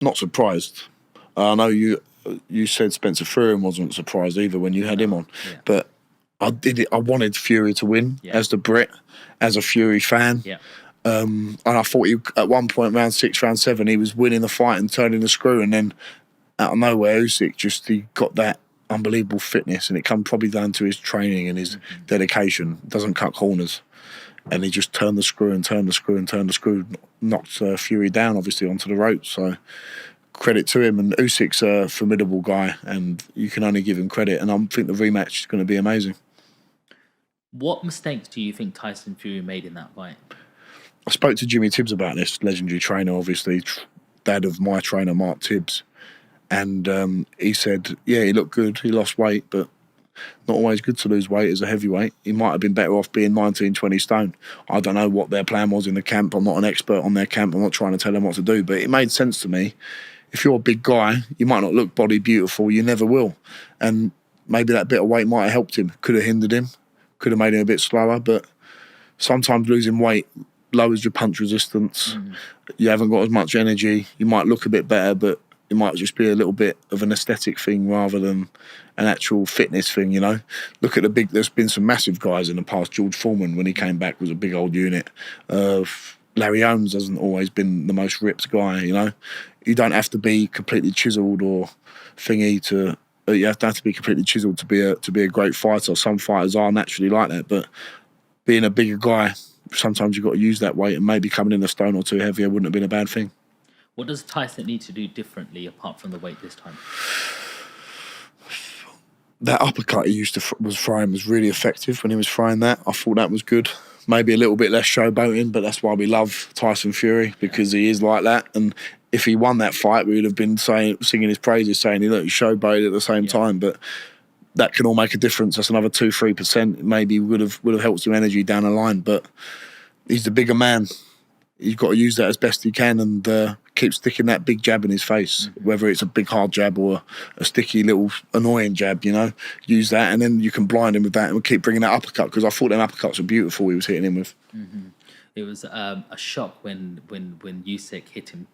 Not surprised. I know you said Spencer Fury wasn't surprised either when you had him on, but I wanted Fury to win as the Brit, as a Fury fan. Yeah. And I thought at one point, round 6, round 7, he was winning the fight and turning the screw, and then out of nowhere, Usyk he got that unbelievable fitness, and it come probably down to his training and his dedication. Doesn't cut corners, and he just turned the screw and turned the screw and turned the screw, knocked Fury down obviously onto the ropes. So credit to him, and Usyk's a formidable guy, and you can only give him credit. And I think the rematch is going to be amazing. What mistakes do you think Tyson Fury made in that fight? I spoke to Jimmy Tibbs about this, legendary trainer, obviously, dad of my trainer, Mark Tibbs. And he said, yeah, he looked good. He lost weight, but not always good to lose weight as a heavyweight. He might have been better off being 19, 20 stone. I don't know what their plan was in the camp. I'm not an expert on their camp. I'm not trying to tell them what to do, but it made sense to me. If you're a big guy, you might not look body beautiful. You never will. And maybe that bit of weight might have helped him. Could have hindered him. Could have made him a bit slower. But sometimes losing weight lowers your punch resistance. You haven't got as much energy. You might look a bit better, but it might just be a little bit of an aesthetic thing rather than an actual fitness thing, you know. Look at there's been some massive guys in the past. George Foreman, when he came back, was a big old unit. Larry Holmes hasn't always been the most ripped guy, you know. You don't have to be completely chiseled or thingy to. You have to be completely chiseled to be a great fighter. Some fighters are naturally like that, but being a bigger guy, sometimes you've got to use that weight, and maybe coming in a stone or two heavier wouldn't have been a bad thing. What does Tyson need to do differently apart from the weight this time? That uppercut he was throwing was really effective when he was throwing that. I thought that was good. Maybe a little bit less showboating, but that's why we love Tyson Fury, because he is like that. And if he won that fight, we would have been singing his praises, saying he showboated at the same time. But that can all make a difference. That's another 2-3%. Maybe would have helped some energy down the line. But he's the bigger man. He's got to use that as best he can and keep sticking that big jab in his face, whether it's a big hard jab or a sticky little annoying jab, you know. Use that, and then you can blind him with that, and we'll keep bringing that uppercut, because I thought them uppercuts were beautiful he was hitting him with. It was a shock when Usyk hit him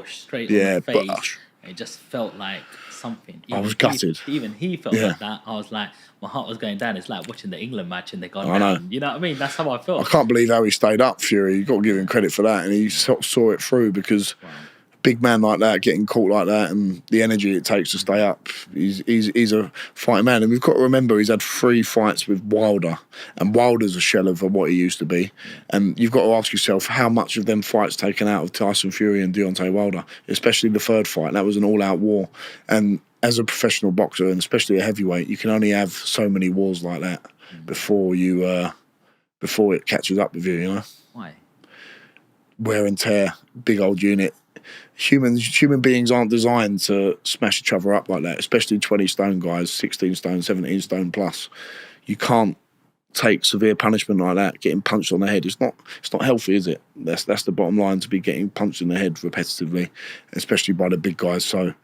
straight on the face. But it just felt like something. I was gutted. Even he felt like that. I was like, my heart was going down. It's like watching the England match and they gone down. You know what I mean? That's how I felt. I can't believe how he stayed up, Fury. You've got to give him credit for that. And he saw it through, because a big man like that, getting caught like that, and the energy it takes to stay up, he's a fighting man. And we've got to remember he's had 3 fights with Wilder, and Wilder's a shell of what he used to be. And you've got to ask yourself, how much of them fights taken out of Tyson Fury and Deontay Wilder, especially the 3rd fight. That was an all-out war. And as a professional boxer, and especially a heavyweight, you can only have so many wars like that before it catches up with you, you know? Why? Wear and tear, big old unit. Human beings aren't designed to smash each other up like that, especially 20 stone guys, 16 stone, 17 stone plus. You can't take severe punishment like that, getting punched on the head. It's not healthy, is it? That's the bottom line, to be getting punched in the head repetitively, especially by the big guys. So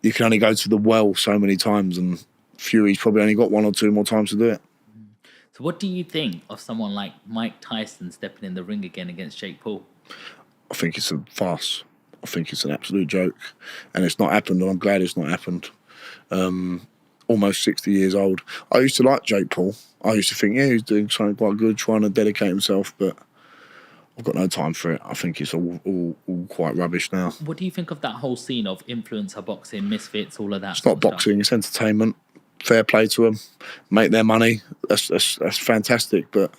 you can only go to the well so many times, and Fury's probably only got 1 or 2 more times to do it. So what do you think of someone like Mike Tyson stepping in the ring again against Jake Paul? I think it's a farce. I think it's an absolute joke. And it's not happened, and I'm glad it's not happened. Almost 60 years old. I used to like Jake Paul. I used to think, he's doing something quite good, trying to dedicate himself, but I've got no time for it. I think it's all quite rubbish now. What do you think of that whole scene of influencer boxing, misfits, all of that? It's not boxing, it's entertainment. Fair play to them. Make their money. That's fantastic, but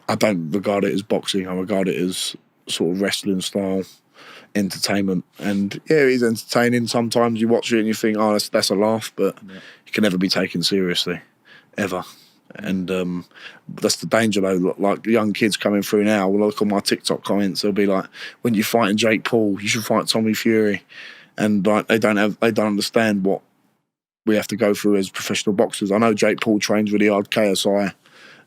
I don't regard it as boxing. I regard it as sort of wrestling style entertainment. And yeah, it is entertaining. Sometimes you watch it and you think, that's a laugh, but it can never be taken seriously, ever. And that's the danger, though. Like young kids coming through now will look on my TikTok comments. They'll be like, "When you're fighting Jake Paul, you should fight Tommy Fury," and like they don't understand what we have to go through as professional boxers. I know Jake Paul trains really hard, KSI,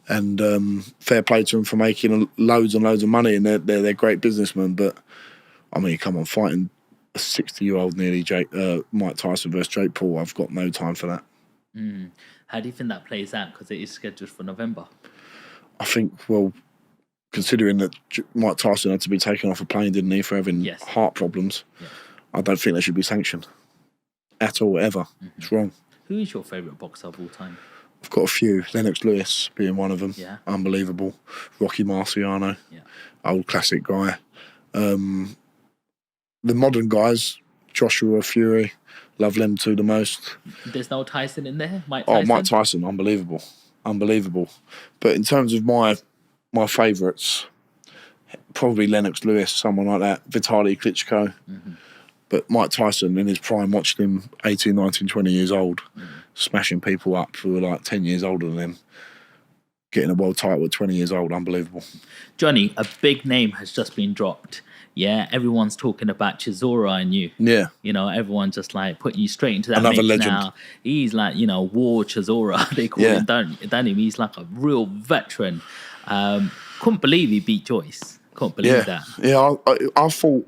and fair play to him for making loads and loads of money, and they're great businessmen. But I mean, come on, fighting a 60-year-old nearly Mike Tyson versus Jake Paul, I've got no time for that. How do you think that plays out? Because it is scheduled for November. I think, well, considering that Mike Tyson had to be taken off a plane, didn't he, for having heart problems, I don't think they should be sanctioned at all, ever. It's wrong. Who is your favourite boxer of all time? I've got a few. Lennox Lewis being one of them. Yeah. Unbelievable. Rocky Marciano. Yeah. Old classic guy. The modern guys, Joshua, Fury, love them two the most. There's no Tyson in there? Mike Tyson? Oh, Mike Tyson, unbelievable. But in terms of my favourites, probably Lennox Lewis, someone like that, Vitaly Klitschko. But Mike Tyson in his prime, watching him 18, 19, 20 years old, smashing people up who were like 10 years older than him, getting a world title at 20 years old, unbelievable. Johnny, a big name has just been dropped. Yeah, everyone's talking about Chisora and you. Yeah. You know, everyone's just like putting you straight into that Another mix legend. now. He's like, you know, War Chisora, they call him, don't him? He's like a real veteran. Couldn't believe he beat Joyce. Couldn't believe that. Yeah, I thought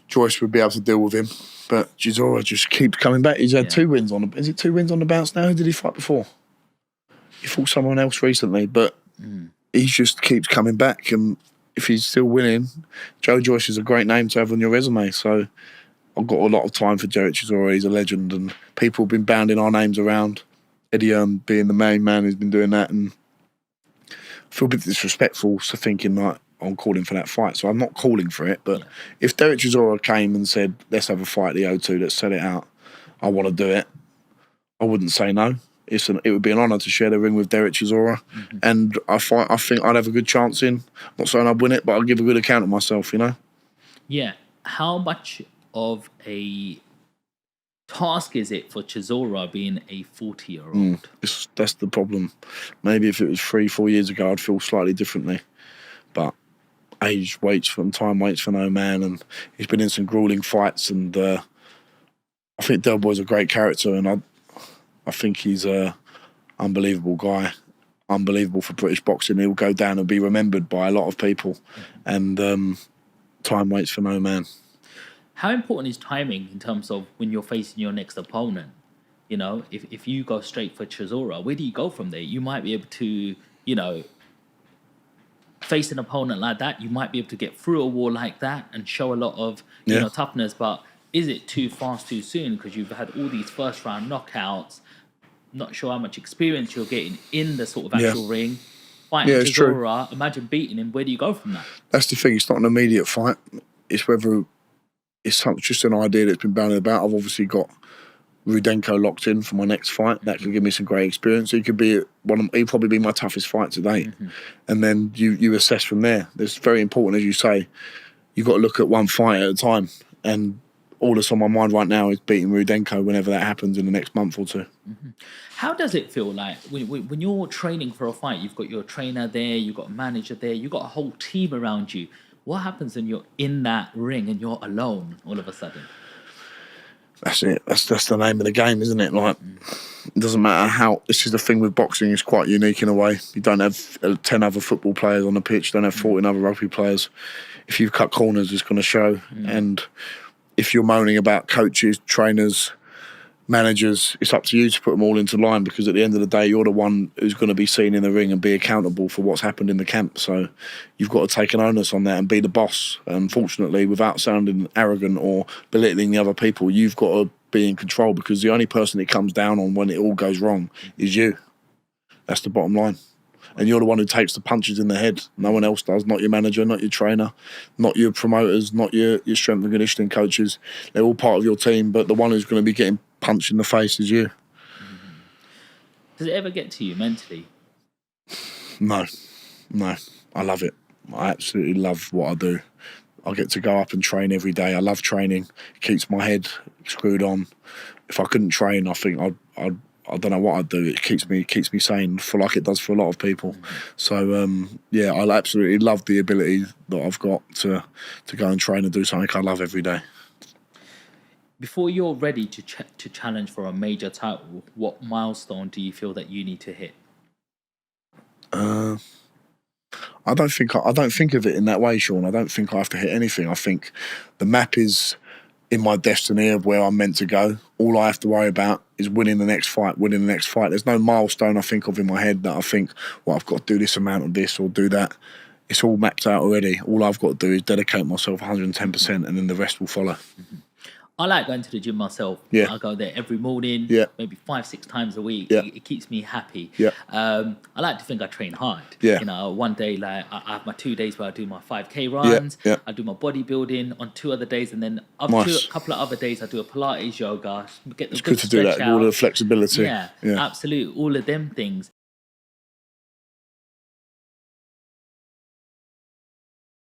Joyce would be able to deal with him, but Chisora just keeps coming back. He's had 2 wins on the... Is it 2 wins on the bounce now? Who did he fight before? He fought someone else recently, but he just keeps coming back. And if he's still winning, Joe Joyce is a great name to have on your resume. So I've got a lot of time for Joe Chisora. He's a legend, and people have been bounding our names around. Eddie being the main man who's been doing that, and I feel a bit disrespectful to thinking like I'm calling for that fight. So I'm not calling for it, but if Derek Chisora came and said, let's have a fight at the O2, let's set it out, I want to do it, I wouldn't say no. It would be an honour to share the ring with Derek Chisora, and I think I'd have a good chance in. I'm not saying I'd win it, but I'll give a good account of myself, you know? Yeah. How much of a task is it for Chisora being a 40-year-old? That's the problem. Maybe if it was 3-4 years ago, I'd feel slightly differently. But age waits for time waits for no man, and he's been in some grueling fights, and I think Del Boy's a great character, and I think he's a unbelievable guy, unbelievable for British boxing. He'll go down and be remembered by a lot of people, and time waits for no man. How important is timing in terms of when you're facing your next opponent? You know, if you go straight for Chisora, where do you go from there? You might be able to, you know, face an opponent like that. You might be able to get through a wall like that and show a lot of, you know, toughness. But is it too fast, too soon? Because you've had all these first-round knockouts. Not sure how much experience you're getting in the sort of actual ring. Fighting Chisora, imagine beating him. Where do you go from that? That's the thing. It's not an immediate fight. It's whether it's just an idea that's been bandied about. I've obviously got Rudenko locked in for my next fight. That could give me some great experience. He could be he'd probably be my toughest fight to date. And then you assess from there. It's very important, as you say. You've got to look at one fight at a time. And all that's on my mind right now is beating Rudenko whenever that happens in the next month or two. How does it feel like when you're training for a fight? You've got your trainer there, you've got a manager there, you've got a whole team around you. What happens when you're in that ring and you're alone all of a sudden? That's it. That's the name of the game, isn't it? Like, it doesn't matter how... This is the thing with boxing. It's quite unique in a way. You don't have 10 other football players on the pitch. You don't have 14 other rugby players. If you cut corners, it's going to show. And if you're moaning about coaches, trainers, managers, it's up to you to put them all into line, because at the end of the day, you're the one who's going to be seen in the ring and be accountable for what's happened in the camp. So you've got to take an onus on that and be the boss. Unfortunately, without sounding arrogant or belittling the other people, you've got to be in control, because the only person it comes down on when it all goes wrong is you. That's the bottom line. And you're the one who takes the punches in the head. No one else does. Not your manager, not your trainer, not your promoters, not your strength and conditioning coaches. They're all part of your team, but the one who's going to be getting punched in the face is you. Does it ever get to you mentally? No. I love it. I absolutely love what I do. I get to go up and train every day. I love training. It keeps my head screwed on. If I couldn't train, I think I don't know what I'd do. It keeps me sane, for like it does for a lot of people. So yeah, I absolutely love the ability that I've got to go and train and do something I love every day. Before you're ready to challenge for a major title, what milestone do you feel that you need to hit? I don't think of it in that way, Sean. I don't think I have to hit anything. I think the map is in my destiny of where I'm meant to go. All I have to worry about is winning the next fight. There's no milestone I think of in my head that I think, well, I've got to do this amount of this or do that. It's all mapped out already. All I've got to do is dedicate myself 110%, and then the rest will follow. I like going to the gym myself. Yeah. I go there every morning, Yeah. maybe 5-6 times a week. Yeah. It keeps me happy. Yeah. I like to think I train hard. Yeah. You know, one day, like, I have my 2 days where I do my 5K Yeah. runs. Yeah. I do my bodybuilding on 2 other days, and then Nice. a couple of other days I do a Pilates, yoga, get the It's good good to do stretch that. All out. the flexibility. Yeah, Yeah. absolutely. All of them things.